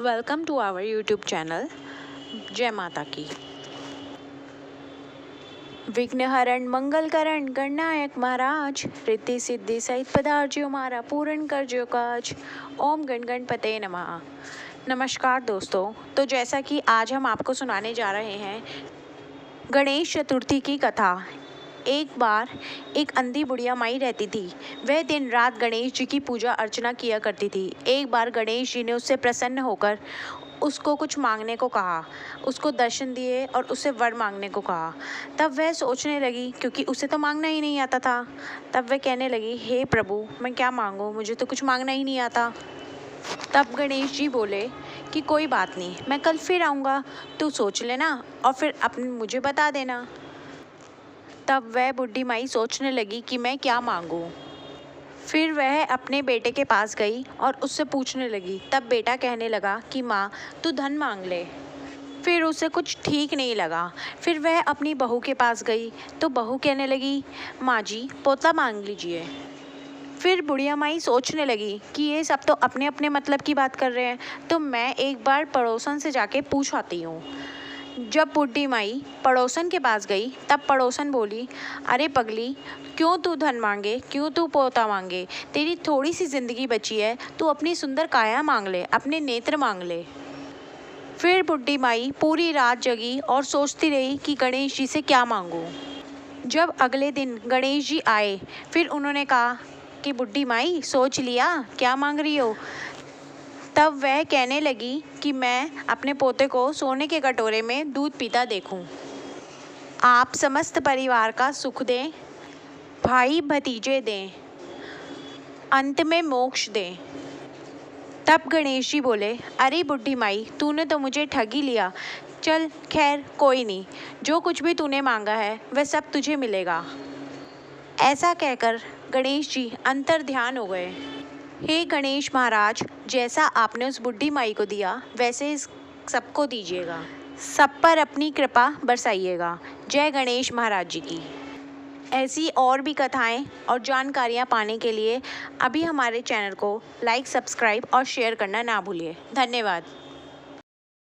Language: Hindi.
Welcome to our YouTube channel. जय माता की। विघ्नहरण मंगलकरण गणनायक महाराज, रिद्धि सिद्धि सहित पधार्जियो मारा, पूर्ण कर जो काज। ओम गण गणपते नमः। नमस्कार दोस्तों, तो जैसा कि आज हम आपको सुनाने जा रहे हैं गणेश चतुर्थी की कथा। एक बार एक अंधी बुढ़िया माई रहती थी। वह दिन रात गणेश जी की पूजा अर्चना किया करती थी। एक बार गणेश जी ने उससे प्रसन्न होकर उसको कुछ मांगने को कहा, उसको दर्शन दिए और उससे वर मांगने को कहा। तब वह सोचने लगी, क्योंकि उसे तो मांगना ही नहीं आता था। तब वह कहने लगी, हे प्रभु, मैं क्या मांगूं, मुझे तो कुछ मांगना ही नहीं आता। तब गणेश जी बोले कि कोई बात नहीं, मैं कल फिर आऊँगा, तू सोच लेना और फिर अपने मुझे बता देना। तब वह बुढ़ी माई सोचने लगी कि मैं क्या मांगूं। फिर वह अपने बेटे के पास गई और उससे पूछने लगी। तब बेटा कहने लगा कि माँ, तू धन मांग ले। फिर उसे कुछ ठीक नहीं लगा। फिर वह अपनी बहू के पास गई तो बहू कहने लगी, माँ जी, पोता मांग लीजिए। फिर बुढ़िया माई सोचने लगी कि ये सब तो अपने अपने मतलब की बात कर रहे हैं, तो मैं एक बार पड़ोसन से जाके पूछ आती हूँ। जब बुढ़ी माई पड़ोसन के पास गई तब पड़ोसन बोली, अरे पगली, क्यों तू धन मांगे, क्यों तू पोता मांगे, तेरी थोड़ी सी जिंदगी बची है, तू अपनी सुंदर काया मांग ले, अपने नेत्र मांग ले। फिर बुढ़ी माई पूरी रात जगी और सोचती रही कि गणेश जी से क्या मांगूं। जब अगले दिन गणेश जी आए, फिर उन्होंने कहा कि बुढ़ी माई, सोच लिया क्या मांग रही हो। तब वह कहने लगी कि मैं अपने पोते को सोने के कटोरे में दूध पीता देखूं। आप समस्त परिवार का सुख दें, भाई भतीजे दें, अंत में मोक्ष दें। तब गणेश जी बोले, अरे बुढ़ी माई, तूने तो मुझे ठग ही लिया। चल खैर कोई नहीं, जो कुछ भी तूने मांगा है वह सब तुझे मिलेगा। ऐसा कहकर गणेश जी अंतर ध्यान हो गए। हे गणेश महाराज, जैसा आपने उस बुढ़ी माई को दिया वैसे इस सबको दीजिएगा, सब पर अपनी कृपा बरसाइएगा। जय गणेश महाराज जी की। ऐसी और भी कथाएं और जानकारियां पाने के लिए अभी हमारे चैनल को लाइक, सब्सक्राइब और शेयर करना ना भूलिए। धन्यवाद।